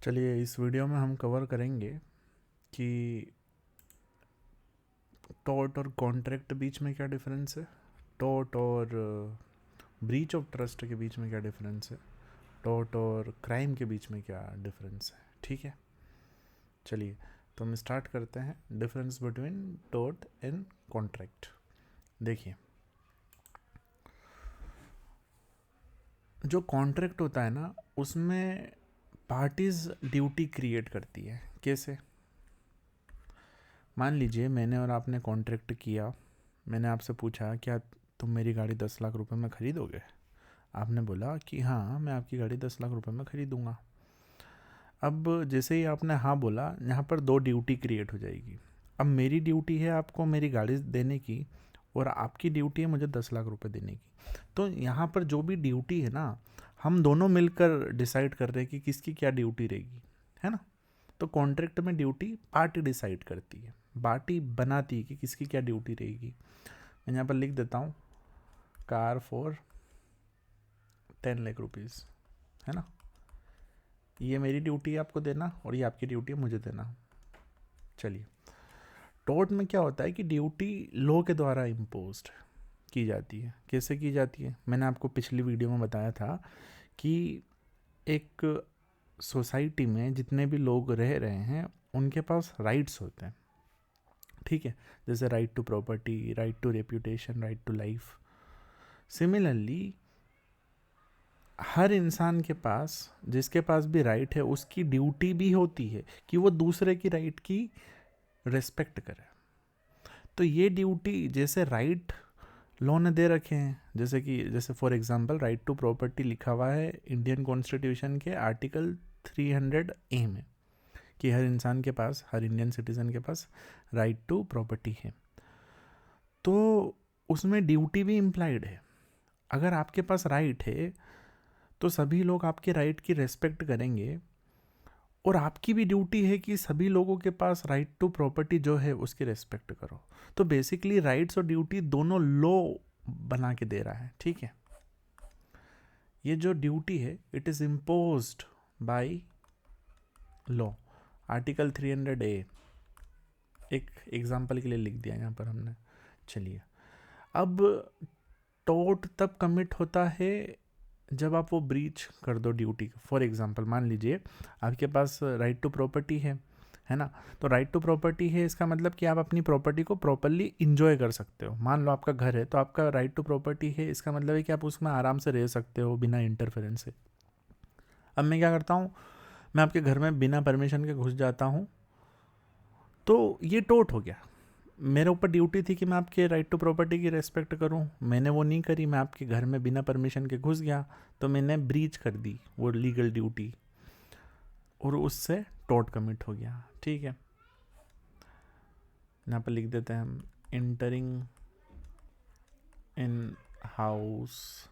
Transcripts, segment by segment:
चलिए इस वीडियो में हम कवर करेंगे कि टॉर्ट और कॉन्ट्रैक्ट बीच में क्या डिफरेंस है, टॉर्ट और ब्रीच ऑफ ट्रस्ट के बीच में क्या डिफरेंस है, टॉर्ट और क्राइम के बीच में क्या डिफरेंस है। ठीक है, चलिए तो हम स्टार्ट करते हैं। Difference between tort and contract. देखिए, जो कॉन्ट्रैक्ट होता है ना, उसमें पार्टीज ड्यूटी क्रिएट करती है। कैसे? मान लीजिए मैंने और आपने कॉन्ट्रैक्ट किया। मैंने आपसे पूछा क्या तुम मेरी गाड़ी 10 लाख रुपए में ख़रीदोगे। आपने बोला कि हाँ, मैं आपकी गाड़ी 10 लाख रुपए में ख़रीदूँगा। अब जैसे ही आपने हाँ बोला, यहाँ पर दो ड्यूटी क्रिएट हो जाएगी। अब मेरी ड्यूटी है आपको मेरी गाड़ी देने की, और आपकी ड्यूटी है मुझे 10 लाख रुपए देने की। तो यहाँ पर जो भी ड्यूटी है ना, हम दोनों मिलकर डिसाइड कर रहे हैं कि किसकी क्या ड्यूटी रहेगी, है ना। तो कॉन्ट्रैक्ट में ड्यूटी पार्टी डिसाइड करती है, पार्टी बनाती है कि किसकी क्या ड्यूटी रहेगी। मैं यहाँ पर लिख देता हूँ, कार फॉर 10 लाख रुपीज़, है ना। ये मेरी ड्यूटी है आपको देना, और ये आपकी ड्यूटी है मुझे देना। चलिए, टॉर्ट में क्या होता है कि ड्यूटी लॉ के द्वारा इम्पोज्ड की जाती है। कैसे की जाती है? मैंने आपको पिछली वीडियो में बताया था कि एक सोसाइटी में जितने भी लोग रह रहे हैं उनके पास राइट्स होते हैं। ठीक है, जैसे right to property, right to reputation, right to life. Similarly हर इंसान के पास, जिसके पास भी राइट है, उसकी ड्यूटी भी होती है कि वो दूसरे की राइट की रिस्पेक्ट करे। तो ये ड्यूटी, जैसे राइट लॉ ने दे रखे हैं, जैसे for example right to property लिखा हुआ है इंडियन कॉन्स्टिट्यूशन के आर्टिकल 300A में, कि हर इंसान के पास, हर इंडियन सिटीजन के पास राइट टू प्रॉपर्टी है। तो उसमें ड्यूटी भी इम्प्लाइड है। अगर आपके पास राइट है तो सभी लोग आपके राइट की रेस्पेक्ट करेंगे, और आपकी भी ड्यूटी है कि सभी लोगों के पास राइट टू प्रॉपर्टी जो है उसकी रेस्पेक्ट करो। तो बेसिकली राइट्स और ड्यूटी दोनों लॉ बना के दे रहा है। ठीक है, ये जो ड्यूटी है it is imposed by law, article 300A। एक एग्जाम्पल के लिए लिख दिया यहाँ पर हमने। चलिए, अब टोर्ट तब कमिट होता है जब आप वो ब्रीच कर दो ड्यूटी। फॉर एग्जांपल मान लीजिए आपके पास राइट टू प्रॉपर्टी है ना। तो राइट टू प्रॉपर्टी है, इसका मतलब कि आप अपनी प्रॉपर्टी को प्रॉपरली इंजॉय कर सकते हो। मान लो आपका घर है तो आपका राइट टू प्रॉपर्टी है, इसका मतलब है कि आप उसमें आराम से रह सकते हो बिना इंटरफेरेंस से। अब मैं क्या करता हूँ, मैं आपके घर में बिना परमिशन के घुस जाता हूँ, तो ये टोट हो गया। मेरे ऊपर ड्यूटी थी कि मैं आपके राइट टू प्रॉपर्टी की रेस्पेक्ट करूं, मैंने वो नहीं करी, मैं आपके घर में बिना परमिशन के घुस गया, तो मैंने ब्रीच कर दी वो लीगल ड्यूटी, और उससे टॉर्ट कमिट हो गया। ठीक है, यहाँ पर लिख देते हैं हम, entering in house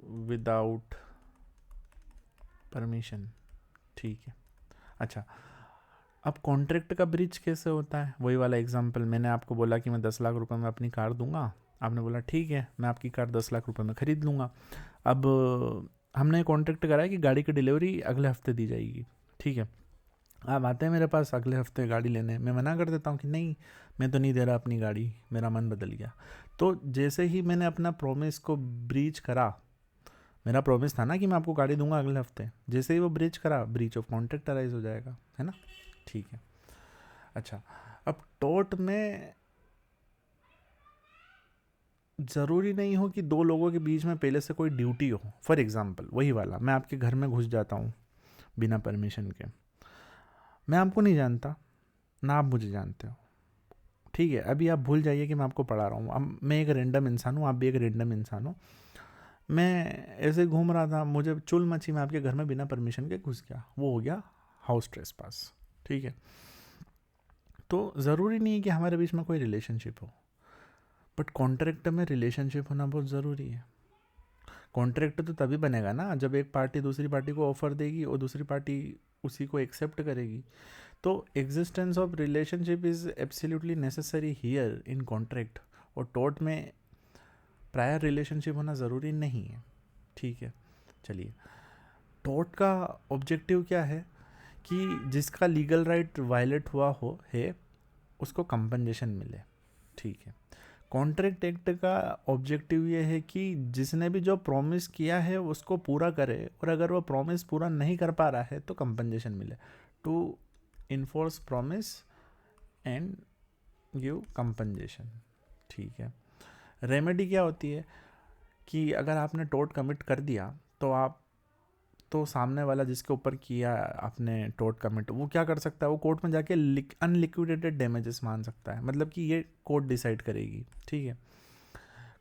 without permission. ठीक है, अच्छा, अब कॉन्ट्रैक्ट का ब्रीच कैसे होता है? वही वाला एग्जांपल, मैंने आपको बोला कि मैं 10 लाख रुपए में अपनी कार दूंगा। आपने बोला ठीक है, मैं आपकी कार 10 लाख रुपए में ख़रीद लूँगा। अब हमने कॉन्ट्रैक्ट करा है कि गाड़ी की डिलीवरी अगले हफ्ते दी जाएगी। ठीक है, आप आते हैं मेरे पास अगले हफ्ते गाड़ी लेने, मैं मना कर देता हूँ कि नहीं, मैं तो नहीं दे रहा अपनी गाड़ी, मेरा मन बदल गया। तो जैसे ही मैंने अपना प्रॉमिस को ब्रीच करा, मेरा प्रॉमिस था ना कि मैं आपको गाड़ी दूंगा अगले हफ्ते, जैसे ही वो ब्रीच करा, ब्रीच ऑफ कॉन्ट्रैक्ट अराइज हो जाएगा, है ना। ठीक है, अच्छा, अब टोर्ट में ज़रूरी नहीं हो कि दो लोगों के बीच में पहले से कोई ड्यूटी हो। फॉर एग्जांपल वही वाला, मैं आपके घर में घुस जाता हूँ बिना परमिशन के, मैं आपको नहीं जानता ना आप मुझे जानते हो। ठीक है, अभी आप भूल जाइए कि मैं आपको पढ़ा रहा हूँ। अब मैं एक रेंडम इंसान हूँ, आप भी एक रेंडम इंसान हो। मैं ऐसे घूम रहा था, मुझे चुल मची, मैं आपके घर में बिना परमिशन के घुस गया, वो हो गया हाउस ट्रेसपास। ठीक है, तो ज़रूरी नहीं है कि हमारे बीच में कोई रिलेशनशिप हो, बट कॉन्ट्रैक्ट में रिलेशनशिप होना बहुत ज़रूरी है। कॉन्ट्रैक्ट तो तभी बनेगा ना जब एक पार्टी दूसरी पार्टी को ऑफर देगी और दूसरी पार्टी उसी को एक्सेप्ट करेगी। तो existence of relationship is absolutely necessary here in contract, और टॉर्ट में प्रायर रिलेशनशिप होना ज़रूरी नहीं है। ठीक है, चलिए, टॉर्ट का ऑब्जेक्टिव क्या है कि जिसका लीगल राइट वायलेट हुआ हो है उसको कंपनसेशन मिले, ठीक है। कॉन्ट्रैक्ट एक्ट का ऑब्जेक्टिव ये है कि जिसने भी जो प्रॉमिस किया है उसको पूरा करे, और अगर वो प्रॉमिस पूरा नहीं कर पा रहा है तो कंपनसेशन मिले, to enforce promise and give compensation, ठीक है। रेमेडी क्या होती है कि अगर आपने टोर्ट कमिट कर दिया तो सामने वाला जिसके ऊपर किया आपने टोर्ट कमिट, वो क्या कर सकता है, वो कोर्ट में जाके अनलिक्विडेटेड डैमेजेस मान सकता है, मतलब कि ये कोर्ट डिसाइड करेगी, ठीक है।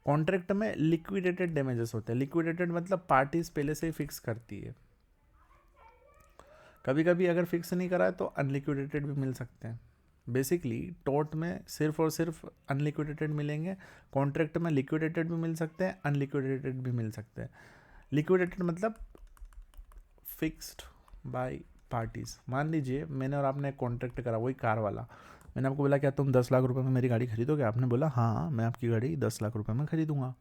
कॉन्ट्रैक्ट में लिक्विडेटेड डैमेजेस होते हैं। लिक्विडेटेड मतलब पार्टीज पहले से ही फिक्स करती है। कभी कभी अगर फिक्स नहीं करा है तो अनलिक्विडेटेड भी मिल सकते हैं। बेसिकली टोर्ट में सिर्फ और सिर्फ अनलिक्विडेटेड मिलेंगे, कॉन्ट्रैक्ट में लिक्विडेटेड भी मिल सकते हैं, अनलिक्विडेटेड भी मिल सकते हैं। लिक्विडेटेड मतलब फिक्स्ड बाय पार्टीज। मान लीजिए मैंने और आपने एक कॉन्ट्रैक्ट करा, वही कार वाला। मैंने आपको बोला क्या तुम 10 लाख रुपए में मेरी गाड़ी खरीदोगे? आपने बोला हाँ मैं आपकी गाड़ी 10 लाख रुपए में खरीदूंगा।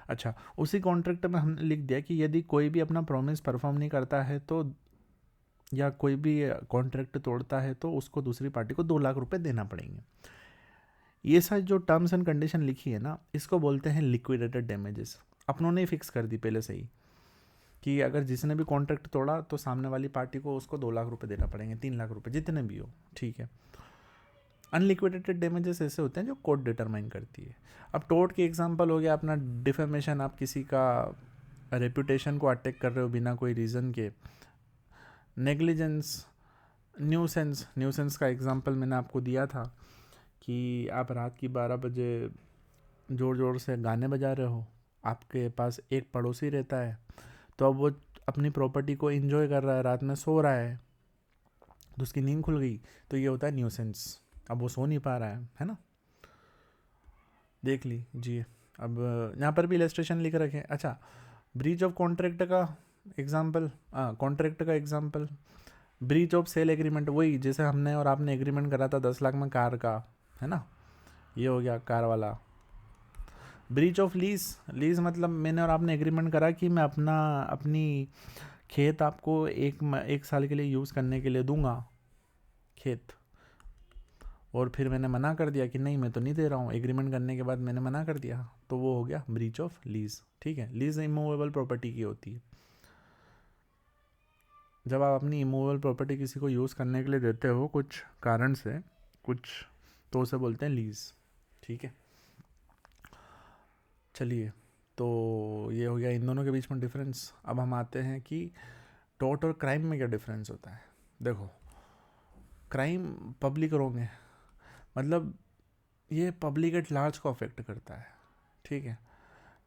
अच्छा, उसी कॉन्ट्रैक्ट में हमने लिख दिया कि यदि कोई भी अपना प्रॉमिस परफॉर्म नहीं करता है तो, या कोई भी कॉन्ट्रैक्ट तोड़ता है तो उसको दूसरी पार्टी को 2 लाख रुपए देना पड़ेंगे। ये सारी जो टर्म्स एंड कंडीशन लिखी है ना, इसको बोलते हैं लिक्विडेटेड डैमेजेस। अपनों ने फिक्स कर दी पहले से ही कि अगर जिसने भी कॉन्ट्रैक्ट तोड़ा तो सामने वाली पार्टी को उसको 2 लाख रुपए देना पड़ेंगे, 3 लाख रुपए, जितने भी हो, ठीक है। अनलिक्विडेटेड डैमेजेस ऐसे होते हैं जो कोर्ट डिटरमाइन करती है। अब टोर्ट के एग्जांपल हो गया अपना डिफेमेशन, आप किसी का रेपुटेशन को अटैक कर रहे हो बिना कोई रीज़न के। नेग्लिजेंस, न्यूसेंस का एग्जांपल मैंने आपको दिया था कि आप रात की 12 बजे ज़ोर ज़ोर से गाने बजा रहे हो, आपके पास एक पड़ोसी रहता है, तो अब वो अपनी प्रॉपर्टी को एंजॉय कर रहा है, रात में सो रहा है, तो उसकी नींद खुल गई, तो ये होता है न्यूसेंस। अब वो सो नहीं पा रहा है ना। देख लीजिए, अब यहाँ पर भी इलस्ट्रेशन लिख रखे हैं। अच्छा, ब्रीच ऑफ कॉन्ट्रैक्ट का एग्जांपल, कॉन्ट्रैक्ट का example, breach of sale agreement, वही जैसे हमने और आपने एग्रीमेंट करा था 10 लाख में कार का, है ना, ये हो गया कार वाला। ब्रीच ऑफ लीज मतलब मैंने और आपने एग्रीमेंट करा कि मैं अपनी खेत आपको एक साल के लिए यूज़ करने के लिए दूंगा खेत, और फिर मैंने मना कर दिया कि नहीं मैं तो नहीं दे रहा हूँ, एग्रीमेंट करने के बाद मैंने मना कर दिया, तो वो हो गया ब्रीच ऑफ लीज, ठीक है। लीज इमूवेबल प्रॉपर्टी की होती है। जब आप अपनी इमूवेबल प्रॉपर्टी किसी को यूज़ करने के लिए देते हो कुछ कारण से, कुछ, तो उसे बोलते हैं लीज, ठीक है। चलिए, तो ये हो गया इन दोनों के बीच में डिफरेंस। अब हम आते हैं कि टॉर्ट और क्राइम में क्या डिफरेंस होता है। देखो, क्राइम पब्लिक रोंग है, मतलब ये पब्लिक एट लार्ज को अफेक्ट करता है, ठीक है।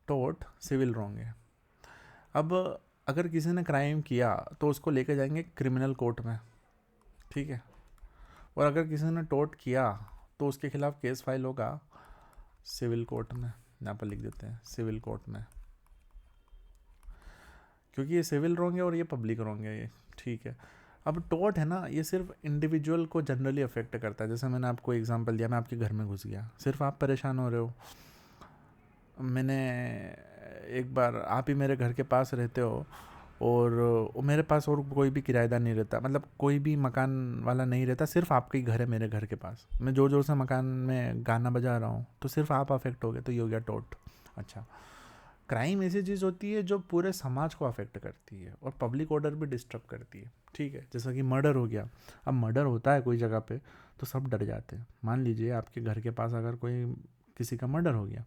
टॉर्ट सिविल रोंग है। अब अगर किसी ने क्राइम किया तो उसको लेके जाएंगे क्रिमिनल कोर्ट में, ठीक है, और अगर किसी ने टॉर्ट किया तो उसके खिलाफ केस फाइल होगा सिविल कोर्ट में। यहाँ पर लिख देते हैं सिविल कोर्ट में, क्योंकि ये सिविल रोंग है और ये पब्लिक रोंग है, ये ठीक है। अब टॉर्ट है ना, ये सिर्फ इंडिविजुअल को जनरली अफेक्ट करता है। जैसे मैंने आपको एग्जांपल दिया, मैं आपके घर में घुस गया, सिर्फ आप परेशान हो रहे हो। मैंने एक बार, आप ही मेरे घर के पास रहते हो और मेरे पास और कोई भी किराएदार नहीं रहता, मतलब कोई भी मकान वाला नहीं रहता, सिर्फ आपका ही घर है मेरे घर के पास। मैं जोर जोर से मकान में गाना बजा रहा हूँ तो सिर्फ आप अफेक्ट हो गए, तो ये हो गया टॉर्ट। अच्छा, क्राइम ऐसी चीज़ होती है जो पूरे समाज को अफेक्ट करती है और पब्लिक ऑर्डर भी डिस्टर्ब करती है, ठीक है। जैसा कि मर्डर हो गया। अब मर्डर होता है कोई जगह पे तो सब डर जाते हैं। मान लीजिए आपके घर के पास अगर कोई किसी का मर्डर हो गया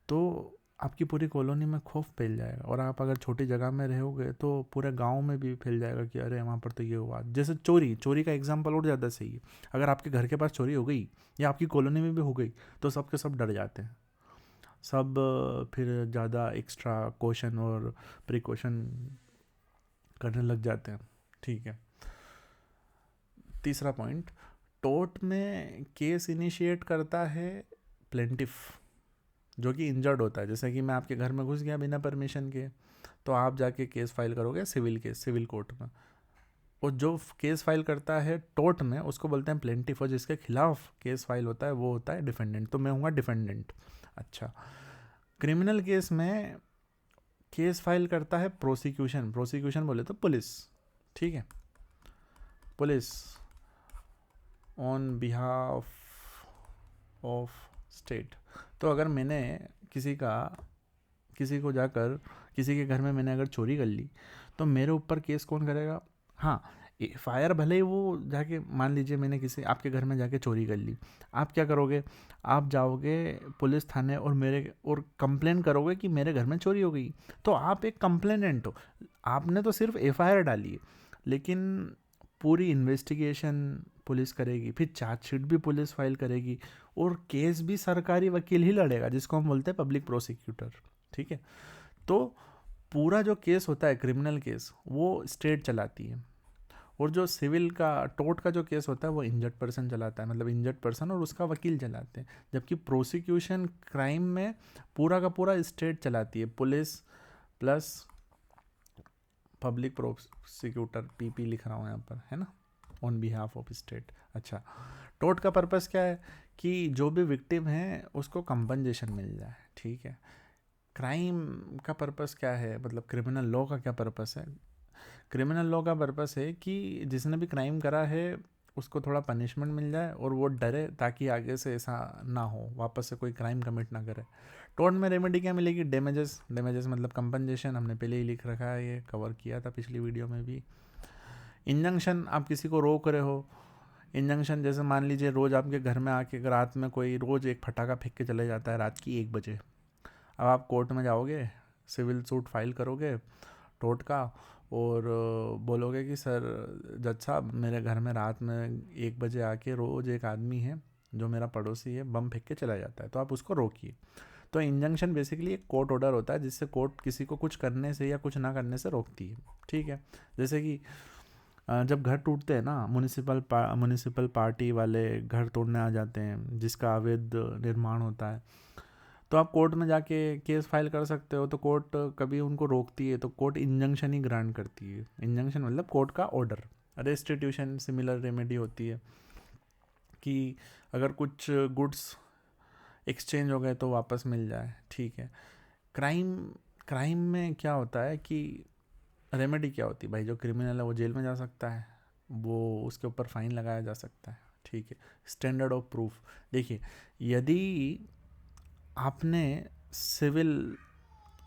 तो आपकी पूरी कॉलोनी में खौफ फैल जाएगा, और आप अगर छोटी जगह में रहोगे तो पूरे गांव में भी फैल जाएगा कि अरे वहाँ पर तो ये हुआ। जैसे चोरी का एग्जांपल और ज़्यादा सही है। अगर आपके घर के पास चोरी हो गई या आपकी कॉलोनी में भी हो गई तो सब के सब डर जाते हैं, सब फिर ज़्यादा एक्स्ट्रा क्वेश्चन और प्रिकॉशन करने लग जाते हैं, ठीक है। तीसरा पॉइंट, टोर्ट में केस इनिशिएट करता है प्लेंटिफ, जो कि इंजर्ड होता है। जैसे कि मैं आपके घर में घुस गया बिना परमिशन के, तो आप जाके केस फाइल करोगे सिविल केस, सिविल कोर्ट में, और जो केस फाइल करता है टोर्ट में उसको बोलते हैं प्लेंटिफ, और जिसके खिलाफ केस फाइल होता है वो होता है डिफेंडेंट। तो मैं हूँगा डिफेंडेंट। अच्छा, क्रिमिनल केस में केस फाइल करता है प्रोसिक्यूशन, प्रोसिक्यूशन बोले तो पुलिस, ठीक है, police on behalf of state. तो अगर मैंने किसी को जाकर किसी के घर में मैंने अगर चोरी कर ली तो मेरे ऊपर केस कौन करेगा? हाँ, फायर भले ही वो जाके, मान लीजिए मैंने किसी आपके घर में जाके चोरी कर ली, आप क्या करोगे? आप जाओगे पुलिस थाने और कंप्लेन करोगे कि मेरे घर में चोरी हो गई। तो आप एक कंप्लेनेंट हो, आपने तो सिर्फ एफआईआर डाली है, लेकिन पूरी इन्वेस्टिगेशन पुलिस करेगी, फिर चार्जशीट भी पुलिस फाइल करेगी, और केस भी सरकारी वकील ही लड़ेगा, जिसको हम बोलते हैं पब्लिक प्रोसिक्यूटर, ठीक है। तो पूरा जो केस होता है क्रिमिनल केस वो स्टेट चलाती है, और जो सिविल का टोर्ट का जो केस होता है वो इंजर्ड पर्सन चलाता है, मतलब इंजर्ड पर्सन और उसका वकील चलाते हैं। जबकि प्रोसिक्यूशन क्राइम में पूरा का पूरा स्टेट चलाती है, police plus public prosecutor, PP लिख रहा हूँ यहाँ पर, है ना, ऑन बिहाफ ऑफ स्टेट। अच्छा, टोर्ट का पर्पस क्या है? कि जो भी विक्टिम है उसको कंपनसेशन मिल जाए, ठीक है। क्राइम का पर्पस क्या है, मतलब क्रिमिनल लॉ का क्या पर्पस है? क्रिमिनल लॉ का पर्पस है कि जिसने भी क्राइम करा है उसको थोड़ा पनिशमेंट मिल जाए और वो डरे, ताकि आगे से ऐसा ना हो, वापस से कोई क्राइम कमिट ना करे। टोर्ट में रेमेडी क्या मिलेगी? डेमेजेस, डेमेजेस मतलब कंपनसेशन, हमने पहले ही लिख रखा है, ये कवर किया था पिछली वीडियो में भी। इंजंक्शन, आप किसी को रोक रहे हो, इंजंक्शन जैसे मान लीजिए रोज़ आपके घर में आके रात में कोई रोज़ एक फटाका फेंक के चले जाता है रात की 1 बजे। अब आप कोर्ट में जाओगे, सिविल सूट फाइल करोगे टोर्ट का, और बोलोगे कि सर जज साहब, मेरे घर में रात में 1 बजे आके रोज़ एक आदमी है जो मेरा पड़ोसी है, बम फेंक के चला जाता है, तो आप उसको रोकिए। तो इंजंक्शन बेसिकली एक कोर्ट ऑर्डर होता है जिससे कोर्ट किसी को कुछ करने से या कुछ ना करने से रोकती है, ठीक है। जैसे कि जब घर टूटते हैं ना, म्यूनिसिपल पार्टी वाले घर तोड़ने आ जाते हैं जिसका अवैध निर्माण होता है, तो आप कोर्ट में जाके केस फाइल कर सकते हो। तो कोर्ट कभी उनको रोकती है तो कोर्ट इंजंक्शन ही ग्रांट करती है। इंजंक्शन मतलब कोर्ट का ऑर्डर। रेस्टिट्यूशन सिमिलर रेमेडी होती है कि अगर कुछ गुड्स एक्सचेंज हो गए तो वापस मिल जाए, ठीक है। क्राइम में क्या होता है कि रेमेडी क्या होती है भाई? जो क्रिमिनल है वो जेल में जा सकता है, वो उसके ऊपर फाइन लगाया जा सकता है, ठीक है। स्टैंडर्ड ऑफ प्रूफ, देखिए, यदि आपने सिविल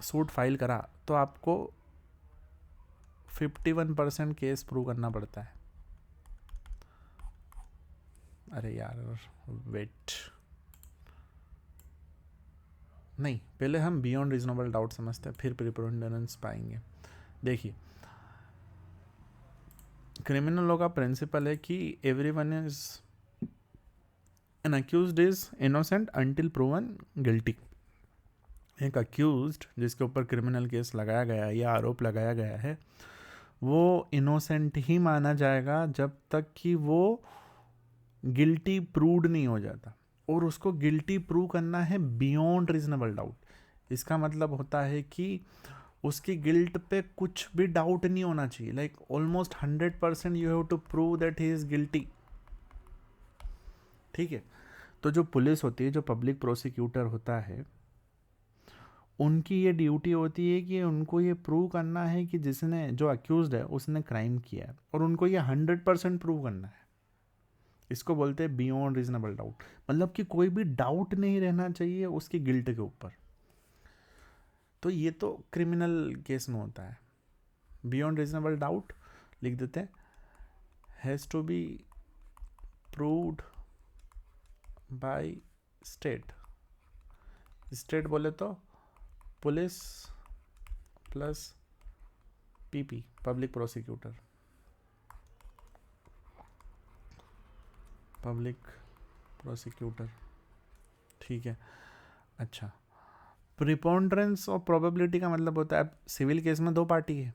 सूट फाइल करा तो आपको 51% केस प्रूव करना पड़ता है। अरे यार वेट, नहीं, पहले हम बियॉन्ड रीजनेबल डाउट समझते हैं, फिर प्रिपोंडेरेंस पाएंगे। देखिए, क्रिमिनल लॉ का प्रिंसिपल है कि everyone is an accused is innocent until proven guilty. एक अक्यूज्ड जिसके ऊपर क्रिमिनल केस लगाया गया है या आरोप लगाया गया है, वो इनोसेंट ही माना जाएगा जब तक कि वो गिल्टी प्रूव्ड नहीं हो जाता। और उसको गिल्टी प्रूव करना है बियॉन्ड रीजनेबल डाउट। इसका मतलब होता है कि उसकी गिल्ट पे कुछ भी डाउट नहीं होना चाहिए, like almost 100% you have to prove that he is guilty, ठीक है। तो जो पुलिस होती है, जो पब्लिक प्रोसिक्यूटर होता है, उनकी ये ड्यूटी होती है कि उनको ये प्रूव करना है कि जिसने, जो अक्यूज्ड है, उसने क्राइम किया है, और उनको ये 100% प्रूव करना है। इसको बोलते हैं बियॉन्ड रीजनेबल डाउट, मतलब कि कोई भी डाउट नहीं रहना चाहिए उसकी गिल्ट के ऊपर। तो ये तो क्रिमिनल केस में होता है। बियॉन्ड रीजनेबल डाउट लिख देते हैं, has to be proved by state. State बोले तो police plus PP, public prosecutor, public prosecutor, ठीक है। अच्छा, प्रिपोंडरेंस और प्रोबेबिलिटी का मतलब होता है, सिविल केस में 2 पार्टी है,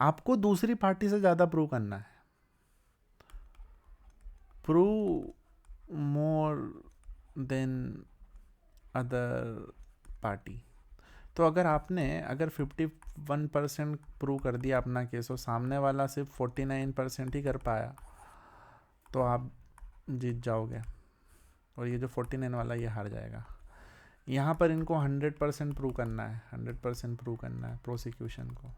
आपको दूसरी पार्टी से ज़्यादा प्रूव करना है, prove more than other party. तो अगर 51% प्रूव कर दिया अपना केस और सामने वाला सिर्फ 49% ही कर पाया, तो आप जीत जाओगे, और ये जो 49 वाला ये हार जाएगा। यहाँ पर इनको 100% प्रूव करना है, 100% प्रूव करना है प्रोसिक्यूशन को,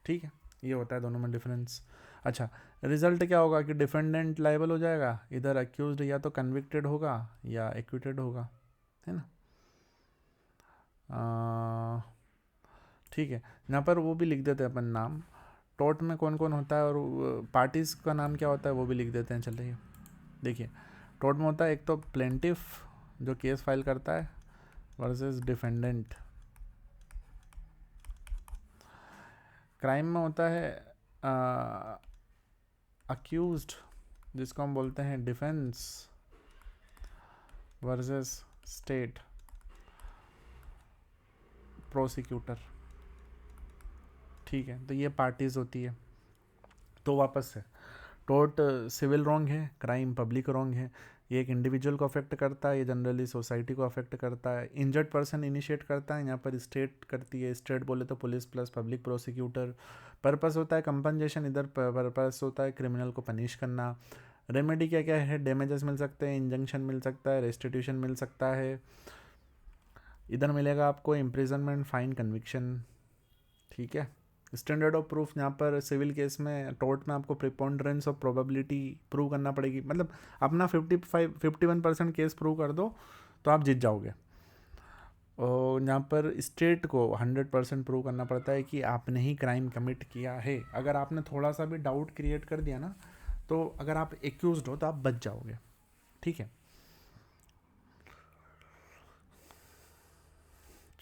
ठीक है। ये होता है दोनों में डिफरेंस। अच्छा, रिजल्ट क्या होगा कि डिफेंडेंट लायबल हो जाएगा, इधर अक्यूज्ड या तो कन्विक्टेड होगा या एक्विटेड होगा, है ना। ठीक है, यहाँ पर वो भी लिख देते हैं अपन नाम, टोर्ट में कौन कौन होता है और पार्टीज़ का नाम क्या होता है वो भी लिख देते हैं। चलिए देखिए, टोर्ट में होता है एक तो प्लेंटिफ जो केस फाइल करता है वर्सेस डिफेंडेंट। क्राइम में होता है अक्यूज्ड जिसको हम बोलते हैं डिफेंस वर्सेस स्टेट प्रोसिक्यूटर, ठीक है। तो ये पार्टीज होती है। तो वापस से टोर्ट सिविल रॉन्ग है, क्राइम पब्लिक रॉन्ग है। ये एक इंडिविजुअल को अफेक्ट करता है, ये जनरली सोसाइटी को अफेक्ट करता है। इंजर्ड पर्सन इनिशिएट करता है, यहाँ पर स्टेट करती है, स्टेट बोले तो police plus public prosecutor. Purpose होता है कंपनसेशन, इधर पर्पस होता है क्रिमिनल को पनिश करना। रेमेडी क्या क्या है, डैमेजेस मिल सकते हैं, इंजंक्शन मिल सकता है, रेस्टिट्यूशन मिल सकता है। इधर मिलेगा आपको इम्प्रिजनमेंट, फाइन, कन्विक्शन, ठीक है। स्टैंडर्ड ऑफ प्रूफ यहाँ पर सिविल केस में, टोर्ट में आपको प्रिपोंडरेंस ऑफ प्रोबेबिलिटी प्रूव करना पड़ेगी, मतलब अपना 51% केस प्रूव कर दो तो आप जीत जाओगे। और यहाँ पर स्टेट को 100% प्रूव करना पड़ता है कि आपने ही क्राइम कमिट किया है। अगर आपने थोड़ा सा भी डाउट क्रिएट कर दिया ना, तो अगर आप एक्यूज्ड हो तो आप बच जाओगे, ठीक है।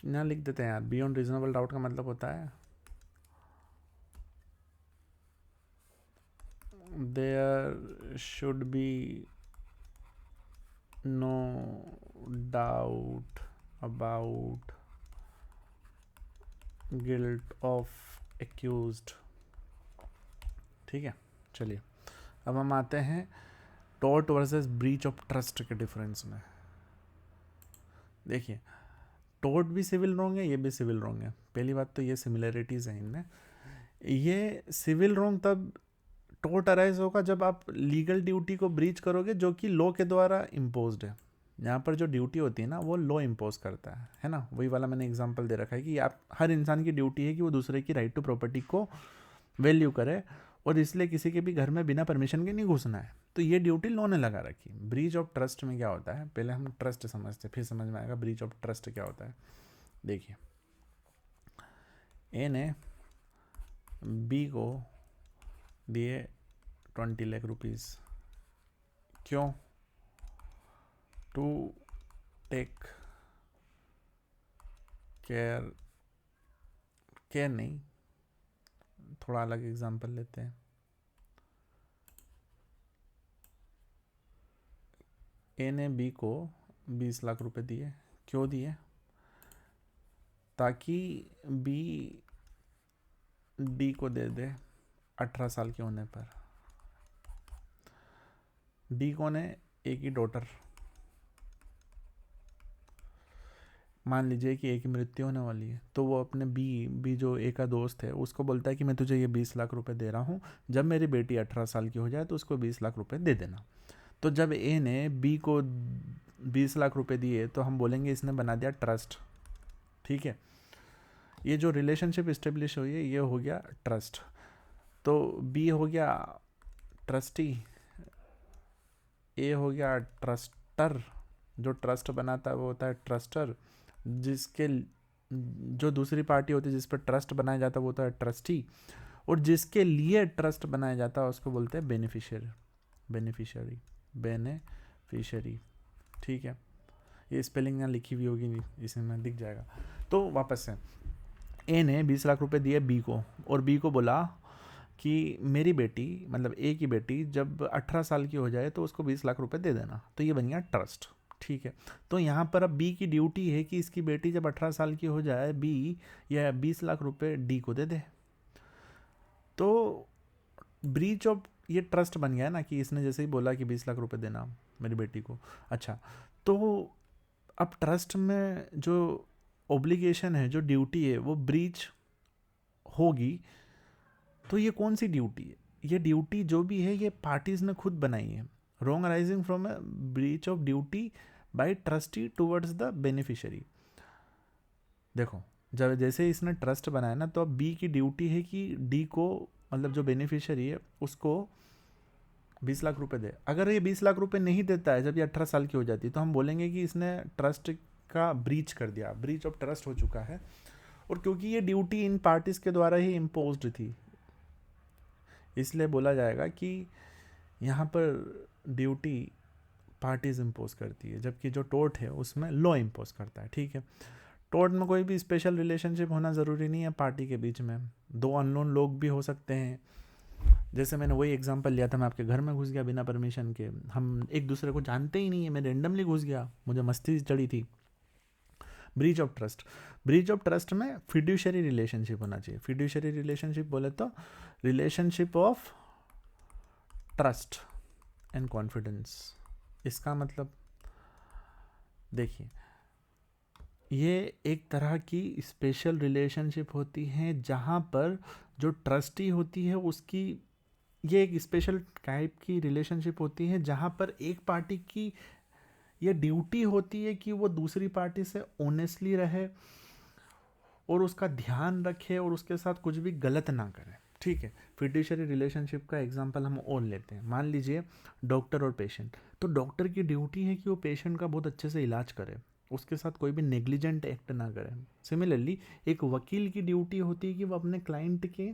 यहाँ लिख देते हैं यार, बियॉन्ड रीजनेबल डाउट का मतलब होता है there should be no doubt about guilt of accused, ठीक है। चलिए अब हम आते हैं tort versus breach of trust के डिफरेंस में। देखिए, टॉर्ट भी सिविल रॉन्ग है, ये भी सिविल रॉन्ग है। पहली बात तो ये सिमिलरिटीज़ हैं इनमें। ये सिविल रॉन्ग तब टोर्ट अराइज होगा जब आप लीगल ड्यूटी को ब्रीच करोगे जो कि लॉ के द्वारा इम्पोज्ड है। यहाँ पर जो ड्यूटी होती है ना वो लॉ इम्पोज करता है ना। वही वाला मैंने एग्जांपल दे रखा है कि आप हर इंसान की ड्यूटी है कि वो दूसरे की राइट टू प्रॉपर्टी को वैल्यू करे, और इसलिए किसी के भी घर में बिना परमिशन के नहीं घुसना है। तो ये ड्यूटी लॉ ने लगा रखी। ब्रीच ऑफ ट्रस्ट में क्या होता है, पहले हम ट्रस्ट समझते फिर समझ में आएगा ब्रीच ऑफ ट्रस्ट क्या होता है। देखिए, ए ने बी को दिए 20 लाख रुपीज़, क्यों? टू टेक केयर नहीं, थोड़ा अलग एग्जांपल लेते हैं। ए ने बी को 20 लाख रुपए दिए, क्यों दिए? ताकि बी डी को दे दे 18 साल के होने पर। डी को ने ए की डॉटर, मान लीजिए कि ए की मृत्यु होने वाली है, तो वो अपने बी जो ए का दोस्त है उसको बोलता है कि मैं तुझे ये 20 लाख रुपए दे रहा हूँ, जब मेरी बेटी 18 साल की हो जाए तो उसको 20 लाख रुपए दे देना। तो जब ए ने बी को 20 लाख रुपए दिए तो हम बोलेंगे इसने बना दिया ट्रस्ट, ठीक है। ये जो रिलेशनशिप इस्टेब्लिश हुई है ये हो गया ट्रस्ट। तो बी हो गया ट्रस्टी, ए हो गया ट्रस्टर, जो ट्रस्ट बनाता है वो होता है ट्रस्टर, जिसके जो दूसरी पार्टी होती है जिस पर ट्रस्ट बनाया जाता है वो होता है ट्रस्टी, और जिसके लिए ट्रस्ट बनाया जाता है उसको बोलते हैं बेनिफिशियरी, ठीक है। ये स्पेलिंग यहाँ लिखी हुई होगी, इसमें दिख जाएगा। तो वापस से ए ने 20 लाख रुपए दिए बी को, और बी को बोला कि मेरी बेटी मतलब ए की बेटी जब 18 साल की हो जाए तो उसको 20 लाख रुपए दे देना। तो ये बन गया ट्रस्ट, ठीक है। तो यहाँ पर अब बी की ड्यूटी है कि इसकी बेटी जब 18 साल की हो जाए बी या 20 लाख रुपए डी को दे दे। तो ब्रीच ऑफ ये ट्रस्ट बन गया ना कि इसने जैसे ही बोला कि 20 लाख रुपए देना मेरी बेटी को। अच्छा, तो अब ट्रस्ट में जो ओब्लिगेशन है, जो ड्यूटी है, वो ब्रीच होगी। तो ये कौन सी ड्यूटी है? ये ड्यूटी जो भी है ये पार्टीज ने खुद बनाई है। Wrong arising from a breach of duty by trustee towards the beneficiary. देखो, जब जैसे इसने ट्रस्ट बनाया ना, तो अब बी की ड्यूटी है कि डी को, मतलब जो बेनिफिशियरी है उसको 20 लाख रुपए दे। अगर ये 20 लाख रुपए नहीं देता है जब ये 18 साल की हो जाती है, तो हम बोलेंगे कि इसने ट्रस्ट का ब्रीच कर दिया, ब्रीच ऑफ ट्रस्ट हो चुका है। और क्योंकि ये ड्यूटी इन पार्टीज के द्वारा ही इम्पोज्ड थी, इसलिए बोला जाएगा कि यहाँ पर ड्यूटी पार्टीज इम्पोज करती है, जबकि जो टोर्ट है उसमें लॉ इम्पोज करता है। ठीक है, टोर्ट में कोई भी स्पेशल रिलेशनशिप होना ज़रूरी नहीं है पार्टी के बीच में, दो अननोन लोग भी हो सकते हैं। जैसे मैंने वही एग्जांपल लिया था, मैं आपके घर में घुस गया बिना परमिशन के, हम एक दूसरे को जानते ही नहीं है, मैं रेंडमली घुस गया, मुझे मस्ती चढ़ी थी। Breach of trust, breach of trust में फिड्यूशरी रिलेशनशिप होना चाहिए। फिड्यूशरी रिलेशनशिप बोले तो relationship of trust and confidence. इसका मतलब देखिए, ये एक तरह की स्पेशल रिलेशनशिप होती है जहाँ पर जो ट्रस्टी होती है उसकी, ये एक स्पेशल टाइप की रिलेशनशिप होती है जहाँ पर एक पार्टी की ये ड्यूटी होती है कि वो दूसरी पार्टी से ऑनेस्टली रहे और उसका ध्यान रखे और उसके साथ कुछ भी गलत ना करे। ठीक है, फिड्यूशरी रिलेशनशिप का एग्जांपल हम और लेते हैं। मान लीजिए डॉक्टर और पेशेंट, तो डॉक्टर की ड्यूटी है कि वो पेशेंट का बहुत अच्छे से इलाज करे, उसके साथ कोई भी नेग्लिजेंट एक्ट ना करे। सिमिलरली एक वकील की ड्यूटी होती है कि वो अपने क्लाइंट के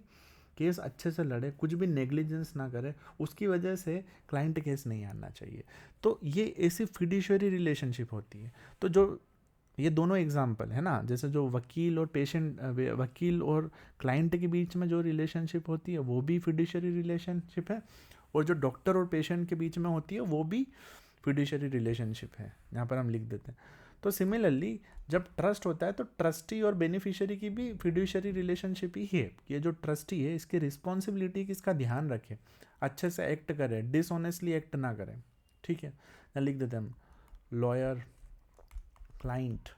केस अच्छे से लड़े, कुछ भी नेग्लिजेंस ना करे, उसकी वजह से क्लाइंट केस नहीं आना चाहिए। तो ये ऐसी फिड्यूशरी रिलेशनशिप होती है। तो जो ये दोनों एग्जाम्पल है ना, जैसे जो वकील और पेशेंट, वकील और क्लाइंट के बीच में जो रिलेशनशिप होती है वो भी फिड्यूशरी रिलेशनशिप है, और जो डॉक्टर और पेशेंट के बीच में होती है वो भी फिड्यूशरी रिलेशनशिप है, यहाँ पर हम लिख देते हैं। तो सिमिलरली जब ट्रस्ट होता है तो ट्रस्टी और बेनिफिशियरी की भी फिड्यूशरी रिलेशनशिप ही है। ये जो ट्रस्टी है इसकी रिस्पॉन्सिबिलिटी कि इसका ध्यान रखे, अच्छे से एक्ट करे, डिसऑनेस्टली एक्ट ना करें। ठीक है, यहाँ लिख देते हैं हम, लॉयर, क्लाइंट,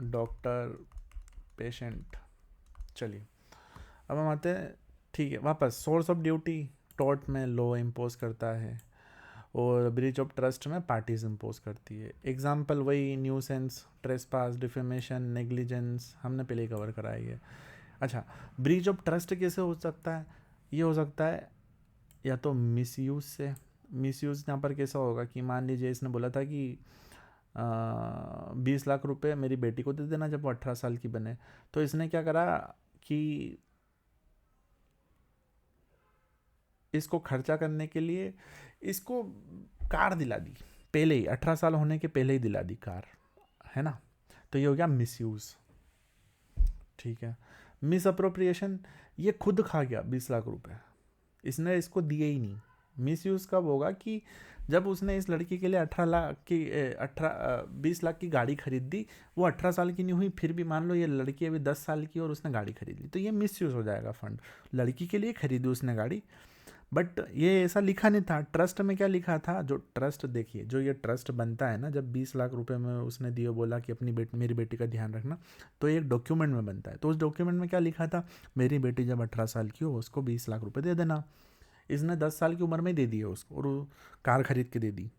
डॉक्टर, पेशेंट। चलिए अब हम आते हैं, ठीक है, वापस सोर्स ऑफ ड्यूटी, टॉर्ट में लॉ इम्पोज करता है और ब्रीच ऑफ ट्रस्ट में पार्टीज इम्पोज करती है। एग्जाम्पल वही न्यूसेंस, ट्रेसपास, डिफेमेशन, नेग्लिजेंस, हमने पहले कवर कराई है। अच्छा, ब्रीच ऑफ ट्रस्ट कैसे हो सकता है? ये हो सकता है या तो मिसयूज से। मिसयूज यहाँ पर कैसा होगा कि मान लीजिए इसने बोला था कि 20 लाख रुपए मेरी बेटी को दे देना जब वो 18 साल की बने, तो इसने क्या करा कि इसको खर्चा करने के लिए इसको कार दिला दी, पहले ही 18 साल होने के पहले ही दिला दी कार, है ना। तो ये हो गया मिसयूज। ठीक है, मिस अप्रोप्रिएशन, ये खुद खा गया 20 लाख रुपए, इसने इसको दिए ही नहीं। मिसयूज कब होगा कि जब उसने इस लड़की के लिए 20 लाख की गाड़ी खरीद दी, वो 18 साल की नहीं हुई, फिर भी मान लो ये लड़की अभी 10 साल की और उसने गाड़ी खरीद ली, तो ये मिसयूज हो जाएगा फंड। लड़की के लिए खरीदी उसने गाड़ी, बट ये ऐसा लिखा नहीं था। ट्रस्ट में क्या लिखा था, जो ट्रस्ट, देखिए जो ये ट्रस्ट बनता है ना, जब 20 लाख रुपए में उसने दिए, बोला कि अपनी मेरी बेटी का ध्यान रखना, तो एक डॉक्यूमेंट में बनता है। तो उस डॉक्यूमेंट में क्या लिखा था, मेरी बेटी जब 18 साल की हो उसको 20 लाख रुपए दे देना। इसने 10 साल की उम्र में दे दिए उसको और वो कार खरीद के दे दी,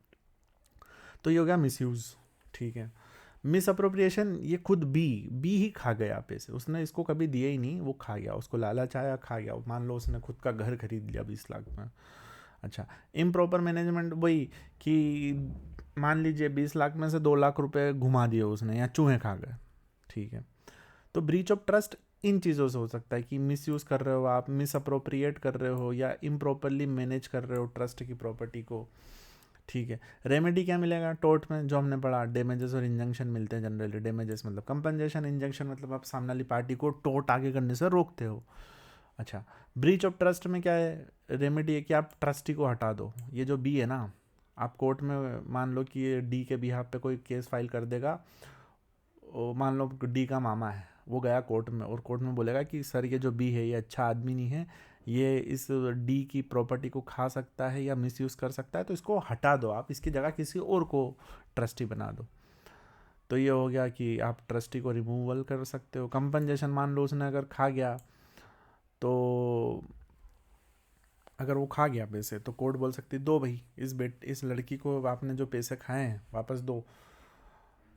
तो ये हो गया मिसयूज। ठीक है, मिस अप्रोप्रिएशन, ये खुद बी ही खा गया पैसे, उसने इसको कभी दिए ही नहीं, वो खा गया, उसको लालच आया, खा गया। मान लो उसने खुद का घर खरीद लिया 20 लाख में। अच्छा, इम्प्रॉपर मैनेजमेंट, वही कि मान लीजिए 20 लाख में से 2 लाख रुपए घुमा दिए उसने या चूहे खा गए। ठीक है, तो ब्रीच ऑफ ट्रस्ट इन चीज़ों से हो सकता है कि मिसयूज़ कर रहे हो आप, मिस अप्रोप्रिएट कर रहे हो या इम्प्रॉपरली मैनेज कर रहे हो ट्रस्ट की प्रॉपर्टी को। ठीक है, रेमेडी क्या मिलेगा टोर्ट में, जो हमने पढ़ा, डैमेजेस और इंजंक्शन मिलते हैं जनरली। डैमेजेस मतलब कंपनसेशन, इंजंक्शन मतलब आप सामने वाली पार्टी को टोर्ट आगे करने से रोकते हो। अच्छा, ब्रीच ऑफ ट्रस्ट में क्या है, रेमेडी है कि आप ट्रस्टी को हटा दो। ये जो बी है ना, आप कोर्ट में मान लो कि ये डी के बिहाफ पे कोई केस फाइल कर देगा, मान लो डी का मामा है, वो गया कोर्ट में और कोर्ट में बोलेगा कि सर ये जो बी है ये अच्छा आदमी नहीं है, ये इस डी की प्रॉपर्टी को खा सकता है या मिसयूज़ कर सकता है, तो इसको हटा दो, आप इसकी जगह किसी और को ट्रस्टी बना दो। तो ये हो गया कि आप ट्रस्टी को रिमूवल कर सकते हो। कंपनसेशन, मान लो उसने अगर खा गया, तो अगर वो खा गया पैसे, तो कोर्ट बोल सकती दो भाई, इस लड़की को आपने जो पैसे खाए हैं वापस दो।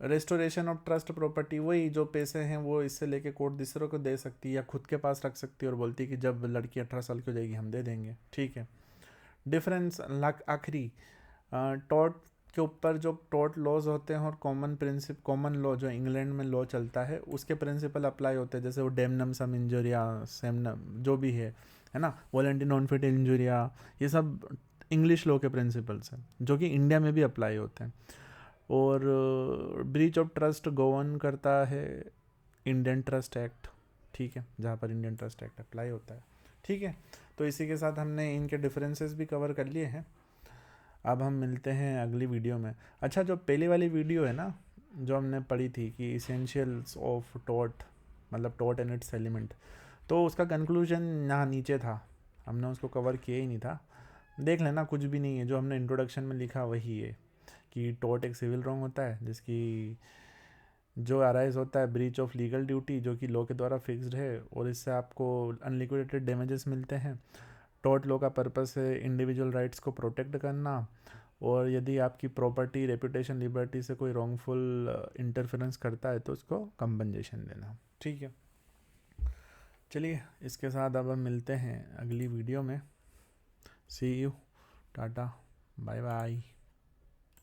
रेस्टोरेशन ऑफ ट्रस्ट प्रॉपर्टी, वही जो पैसे हैं वो इससे लेके कोर्ट दूसरों को दे सकती है या खुद के पास रख सकती है और बोलती है कि जब लड़की 18 साल की हो जाएगी हम दे देंगे, ठीक है। डिफरेंस आखिरी, टॉर्ट के ऊपर जो टॉर्ट लॉज होते हैं और कॉमन लॉ जो इंग्लैंड में लॉ चलता है उसके प्रिंसिपल अप्लाई होते हैं, जैसे वो डेमनम सम इंजुरिया, सेमनम जो भी है ना, वॉलेंटी नॉन फिट इंजुरिया, ये सब इंग्लिश लॉ के प्रिंसिपल्स हैं जो कि इंडिया में भी अप्लाई होते हैं। और ब्रीच ऑफ ट्रस्ट गवर्न करता है इंडियन ट्रस्ट एक्ट, ठीक है, जहाँ पर इंडियन ट्रस्ट एक्ट अप्लाई होता है, ठीक है। तो इसी के साथ हमने इनके डिफरेंसेस भी कवर कर लिए हैं। अब हम मिलते हैं अगली वीडियो में। अच्छा, जो पहली वाली वीडियो है ना जो हमने पढ़ी थी कि इसेंशियल्स ऑफ टॉट, मतलब टॉट एंड इट्स एलिमेंट, तो उसका कंक्लूजन यहाँ नीचे था, हमने उसको कवर किया ही नहीं था, देख लेना, कुछ भी नहीं है, जो हमने इंट्रोडक्शन में लिखा वही है कि टॉट एक सिविल रॉन्ग होता है जिसकी जो अराइज होता है ब्रीच ऑफ लीगल ड्यूटी जो कि लॉ के द्वारा फिक्स्ड है और इससे आपको अनलिक्विडेटेड डैमेजेस मिलते हैं। टॉर्ट लॉ का पर्पस है इंडिविजुअल राइट्स को प्रोटेक्ट करना, और यदि आपकी प्रॉपर्टी, रेपुटेशन, लिबर्टी से कोई रॉन्गफुल इंटरफेरेंस करता है तो उसको कंपनसेशन देना, ठीक है। चलिए, इसके साथ अब हम मिलते हैं अगली वीडियो में। सी यू, टाटा, बाय बाय।